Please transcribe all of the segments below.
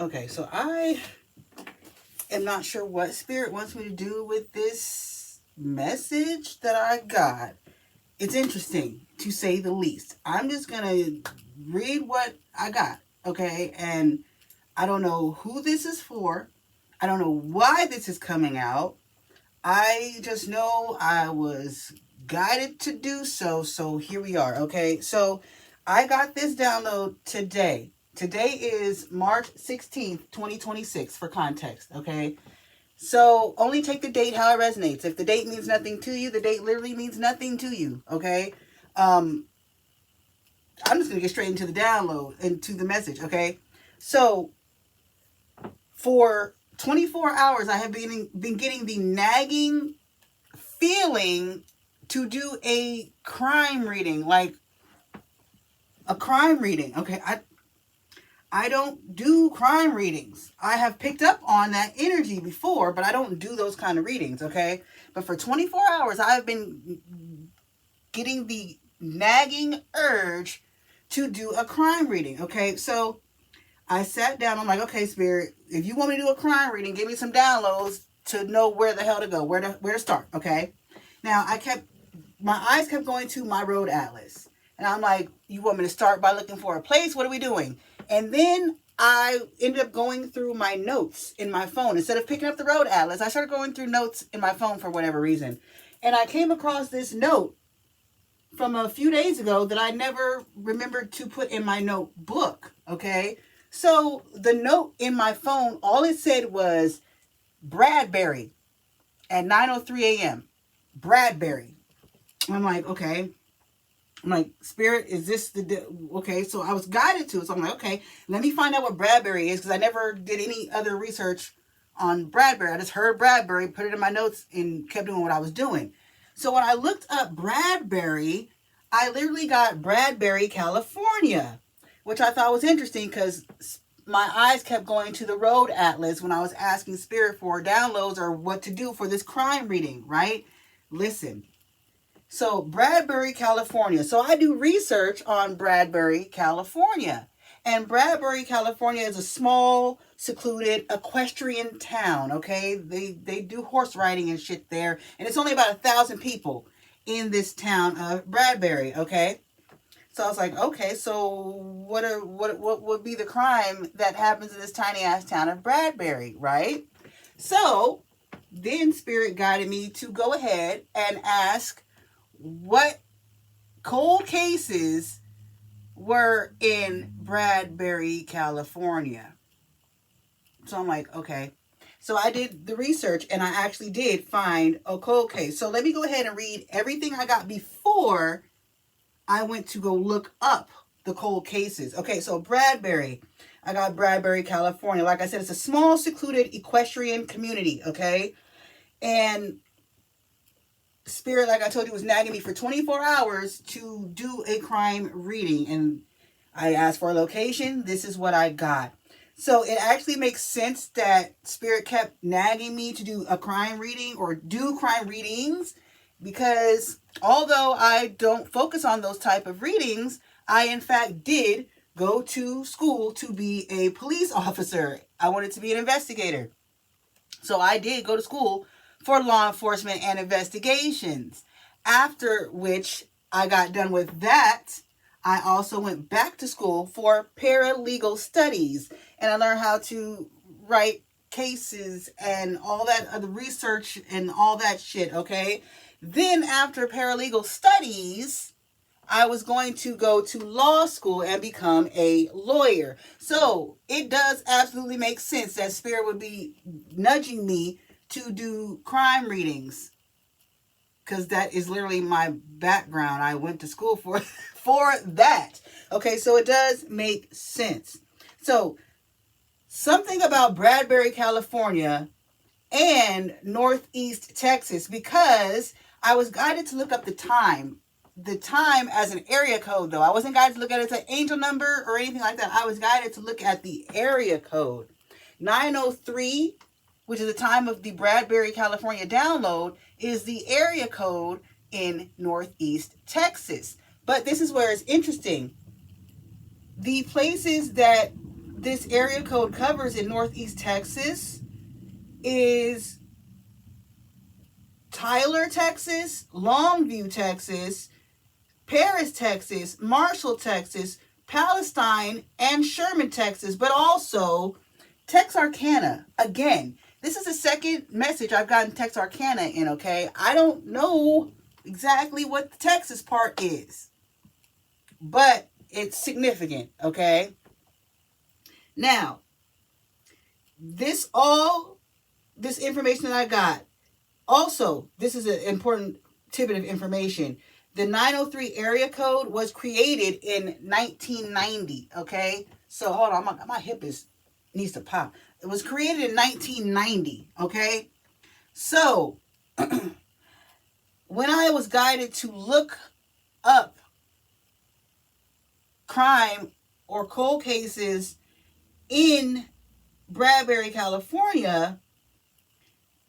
Okay, so I am not sure what Spirit wants me to do with this message that I got. It's interesting, to say the least. I'm just going to read what I got, okay? And I don't know who this is for. I don't know why this is coming out. I just know I was guided to do so. So here we are, okay? So I got this download today. Today is March 16th, 2026, for context, okay? So only take the date how it resonates. If the date means nothing to you, the date literally means nothing to you, okay? I'm just going to get straight into the download, into the message, okay? So for 24 hours, I have been getting the nagging feeling to do a crime reading, like a crime reading, okay? I don't do crime readings. I have picked up on that energy before, but I don't do those kind of readings, okay? But for 24 hours, I have been getting the nagging urge to do a crime reading, okay? So I sat down. I'm like, okay, Spirit, if you want me to do a crime reading, give me some downloads to know where the hell to go, where to start, okay? Now, my eyes kept going to my road atlas. And I'm like, you want me to start by looking for a place? What are we doing? And then I ended up going through my notes in my phone. Instead of picking up the road atlas, I started going through notes in my phone for whatever reason. And I came across this note from a few days ago that I never remembered to put in my notebook, okay? So the note in my phone, all it said was Bradbury at 9:03 a.m. Bradbury. I'm like, okay. I'm like, Spirit, is this okay? So I was guided to it. So I'm like, okay, let me find out what Bradbury is, because I never did any other research on Bradbury. I just heard Bradbury, put it in my notes, and kept doing what I was doing. So when I looked up Bradbury, I literally got Bradbury, California, which I thought was interesting because my eyes kept going to the road atlas when I was asking Spirit for downloads or what to do for this crime reading, right? Listen. So Bradbury, California. So I do research on Bradbury, California. And Bradbury, California is a small, secluded equestrian town, okay? They do horse riding and shit there. And it's only about 1,000 people in this town of Bradbury, okay? So I was like, okay, so what would be the crime that happens in this tiny ass town of Bradbury, right? So then Spirit guided me to go ahead and ask what cold cases were in Bradbury, California. So I'm like, okay. So I did the research and I actually did find a cold case. So let me go ahead and read everything I got before I went to go look up the cold cases. Okay, so Bradbury. I got Bradbury, California. Like I said, it's a small, secluded equestrian community, okay? And Spirit, like I told you, was nagging me for 24 hours to do a crime reading. And I asked for a location. This is what I got. So it actually makes sense that Spirit kept nagging me to do a crime reading or do crime readings, because although I don't focus on those type of readings, I in fact did go to school to be a police officer. I wanted to be an investigator. So I did go to school for law enforcement and investigations. After which I got done with that, I also went back to school for paralegal studies. And I learned how to write cases and all that other research and all that shit, okay? Then after paralegal studies, I was going to go to law school and become a lawyer. So it does absolutely make sense that Spirit would be nudging me to do crime readings, because that is literally my background. I went to school for that. Okay, so it does make sense. So something about Bradbury, California and Northeast Texas, because I was guided to look up the time. The time as an area code, though. I wasn't guided to look at it as an angel number or anything like that. I was guided to look at the area code. 903, which is the time of the Bradbury, California download, is the area code in Northeast Texas. But this is where it's interesting. The places that this area code covers in Northeast Texas is Tyler, Texas, Longview, Texas, Paris, Texas, Marshall, Texas, Palestine, and Sherman, Texas, but also Texarkana. Again, this is the second message I've gotten Texarkana in, okay? I don't know exactly what the Texas part is, but it's significant, okay? Now, this information that I got, also, this is an important tidbit of information. The 903 area code was created in 1990, okay? So, hold on, my hip needs to pop. It was created in 1990, okay? So, when I was guided to look up crime or cold cases in Bradbury, California,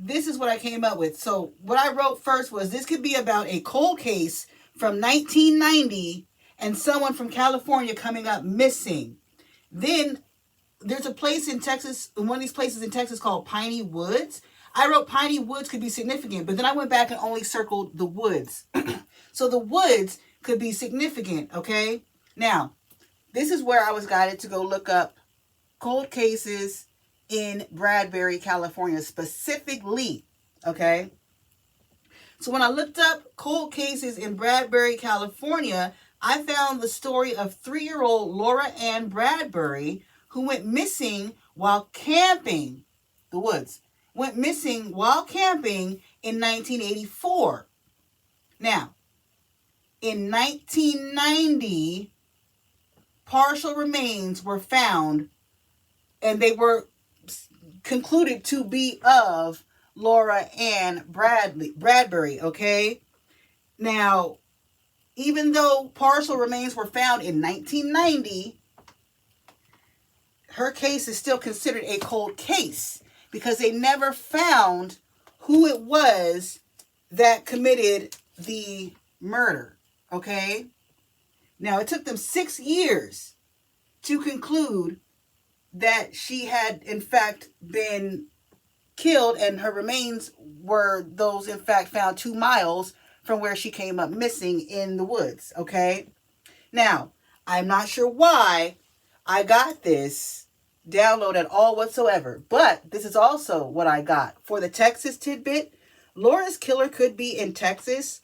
this is what I came up with. So what I wrote first was this could be about a cold case from 1990 and someone from California coming up missing. Then there's a place in Texas, one of these places in Texas called Piney Woods. I wrote Piney Woods could be significant, but then I went back and only circled the woods. So the woods could be significant, okay? Now, this is where I was guided to go look up cold cases in Bradbury, California, specifically, okay? So when I looked up cold cases in Bradbury, California, I found the story of 3-year-old Laura Ann Bradbury, who went missing while camping, the woods, went missing while camping in 1984. Now, in 1990, partial remains were found, and they were concluded to be of Laura Ann Bradbury, okay? Now, even though partial remains were found in 1990, her case is still considered a cold case because they never found who it was that committed the murder, okay? Now, it took them 6 years to conclude that she had, in fact, been killed, and her remains were those, in fact, found 2 miles from where she came up missing in the woods, okay? Now, I'm not sure why I got this download at all whatsoever, but this is also what I got. For the Texas tidbit, Laura's killer could be in Texas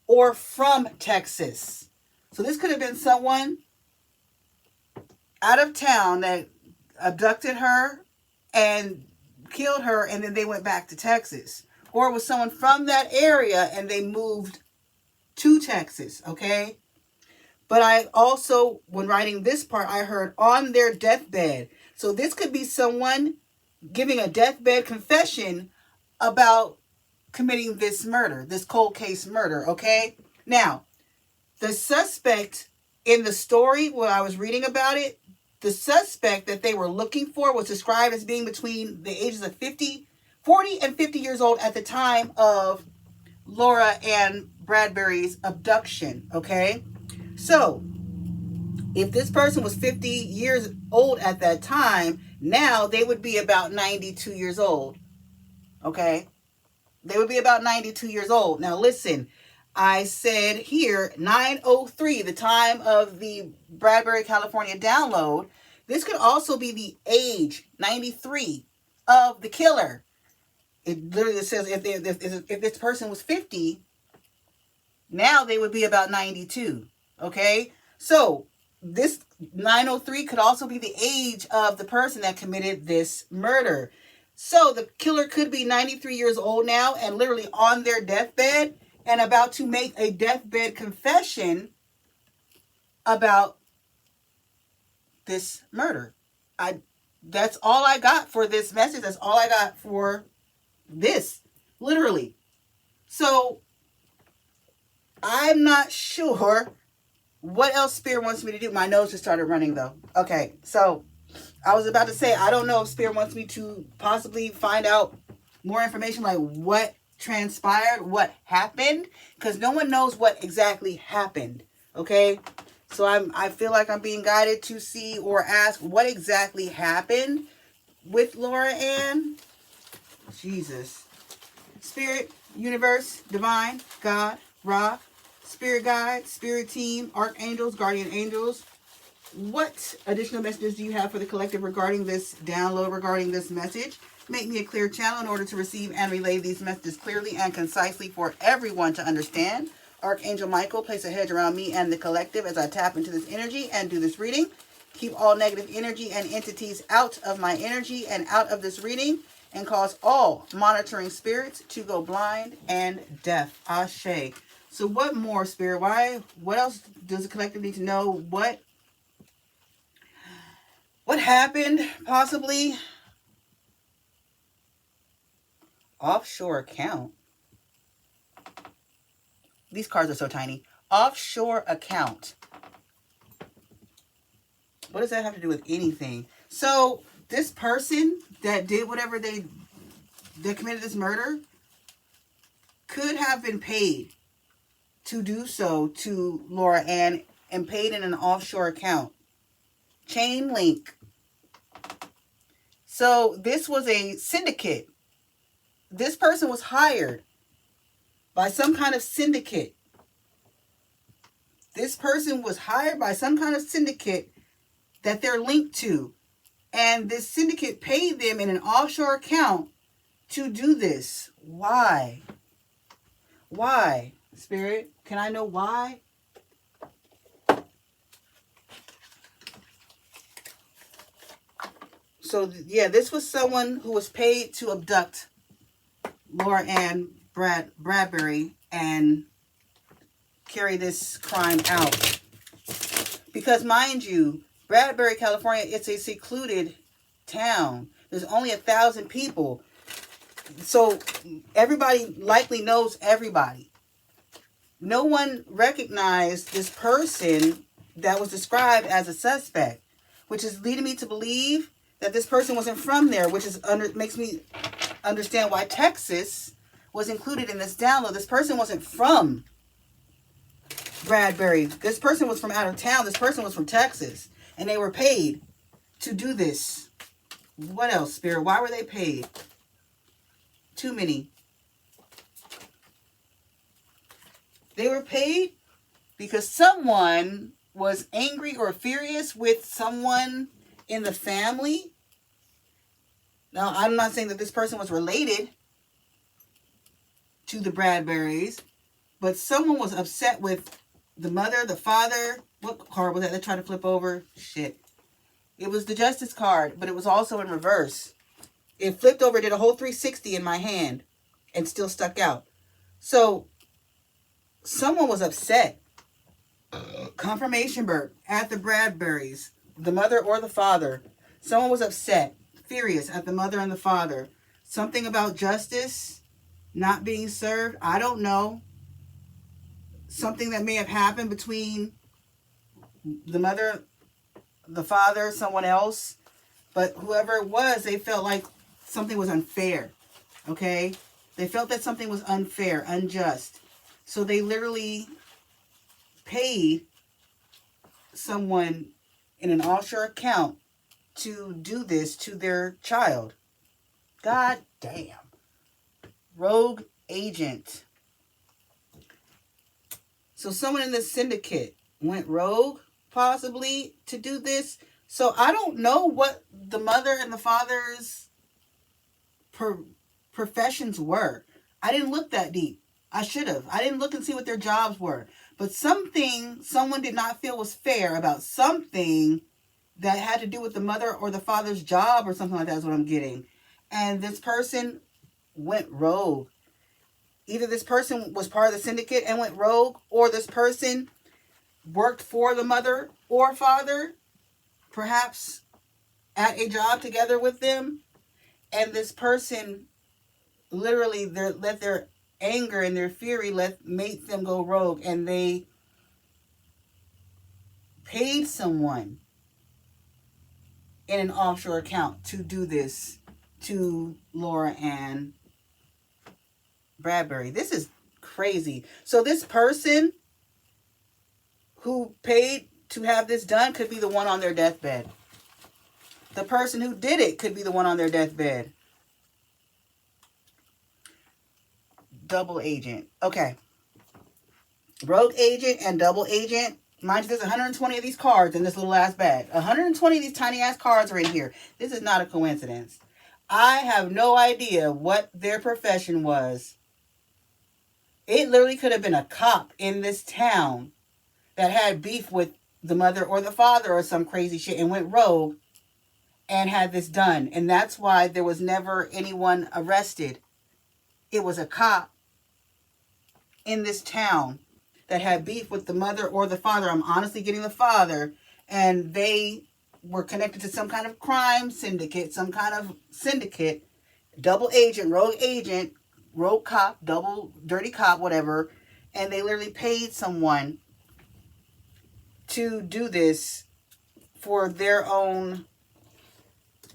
or from Texas. So this could have been someone out of town that abducted her and killed her, and then they went back to Texas. Or it was someone from that area and they moved to Texas, okay? But I also, when writing this part, I heard on their deathbed. So this could be someone giving a deathbed confession about committing this murder, this cold case murder, okay? Now, the suspect in the story, when I was reading about it, the suspect that they were looking for was described as being between the ages of 40 and 50 years old at the time of Laura Ann Bradbury's abduction, okay? So, if this person was 50 years old at that time, now they would be about 92 years old, okay? They would be about 92 years old. Now, listen, I said here, 903, the time of the Bradbury, California download. This could also be the age, 93, of the killer. It literally says if this person was 50, now they would be about 92, okay? So this 903 could also be the age of the person that committed this murder. So the killer could be 93 years old now and literally on their deathbed and about to make a deathbed confession about this murder. That's all I got for this message. That's all I got for this, literally. So I'm not sure what else Spirit wants me to do. My nose just started running though. Okay, so I was about to say, I don't know if Spirit wants me to possibly find out more information, like what transpired, what happened, because no one knows what exactly happened, okay? So I feel like I'm being guided to see or ask what exactly happened with Laura Ann. Jesus. Spirit, universe, divine, God, Ra, spirit guide, spirit team, archangels, guardian angels. What additional messages do you have for the collective regarding this download, regarding this message? Make me a clear channel in order to receive and relay these messages clearly and concisely for everyone to understand. Archangel Michael, place a hedge around me and the collective as I tap into this energy and do this reading. Keep all negative energy and entities out of my energy and out of this reading, and cause all monitoring spirits to go blind and deaf. Ashe. So what more, Spirit? What else does the collective need to know? What happened, possibly? Offshore account. These cards are so tiny. Offshore account. What does that have to do with anything? So this person that did whatever they committed this murder could have been paid to do so to Laura Ann, and paid in an offshore account. Chain link. So this was a syndicate. This person was hired by some kind of syndicate. This person was hired by some kind of syndicate that they're linked to. And this syndicate paid them in an offshore account to do this. Why? Why, Spirit? Can I know why? So, yeah, this was someone who was paid to abduct Laura Ann Bradbury and carry this crime out. Because, mind you, Bradbury, California, it's a secluded town. There's only 1,000 people. So everybody likely knows everybody. No one recognized this person that was described as a suspect, which is leading me to believe that this person wasn't from there, which is makes me understand why Texas was included in this download. This person wasn't from Bradbury. This person was from out of town. This person was from Texas. And they were paid to do this. What else, Spirit? Why were they paid? Too many. They were paid because someone was angry or furious with someone in the family. Now, I'm not saying that this person was related to the Bradburys, but someone was upset with the mother, the father. What card was that? They tried to flip over. Shit. It was the Justice card, but it was also in reverse. It flipped over, did a whole 360 in my hand, and still stuck out. So, someone was upset. Confirmation bird at the Bradburys, the mother or the father. Someone was upset, furious at the mother and the father. Something about justice not being served. I don't know. Something that may have happened between the mother, the father, someone else. But whoever it was, they felt like something was unfair. Okay? They felt that something was unfair, unjust. So they literally paid someone in an offshore account to do this to their child. God damn. Rogue agent. So someone in this syndicate went rogue, possibly, to do this. So I don't know what the mother and the father's professions were. I didn't look that deep. I should have. I didn't look and see what their jobs were. But someone did not feel was fair about something that had to do with the mother or the father's job or something like that is what I'm getting. And this person went rogue. Either this person was part of the syndicate and went rogue, or this person worked for the mother or father, perhaps at a job together with them. And this person literally let their anger and their fury make them go rogue, and they paid someone in an offshore account to do this to Laura Ann Bradbury. This is crazy. So this person who paid to have this done could be the one on their deathbed. The person who did it could be the one on their deathbed. Double agent. Okay. Rogue agent and double agent. Mind you, there's 120 of these cards in this little ass bag. 120 of these tiny ass cards are in here. This is not a coincidence. I have no idea what their profession was. It literally could have been a cop in this town that had beef with the mother or the father or some crazy shit and went rogue and had this done. And that's why there was never anyone arrested. It was a cop in this town that had beef with the mother or the father. I'm honestly getting the father. And they were connected to some kind of crime syndicate, some kind of syndicate, double agent, rogue cop, double dirty cop, whatever. And they literally paid someone to do this for their own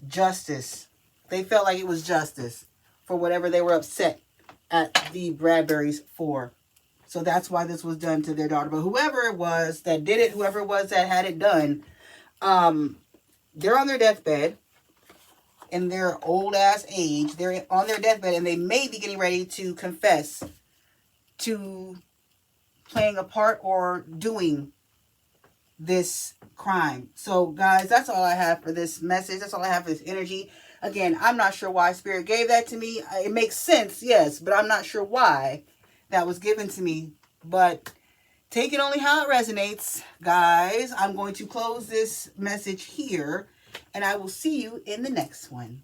justice. They felt like it was justice for whatever they were upset at the Bradburys for. So that's why this was done to their daughter. But whoever it was that did it, whoever it was that had it done, they're on their deathbed in their old ass age. They're on their deathbed and they may be getting ready to confess to playing a part or doing this crime. So guys, that's all I have for this message. That's all I have for this energy. Again, I'm not sure why Spirit gave that to me. It makes sense, yes, but I'm not sure why that was given to me. But take it only how it resonates, guys. I'm going to close this message here, and I will see you in the next one.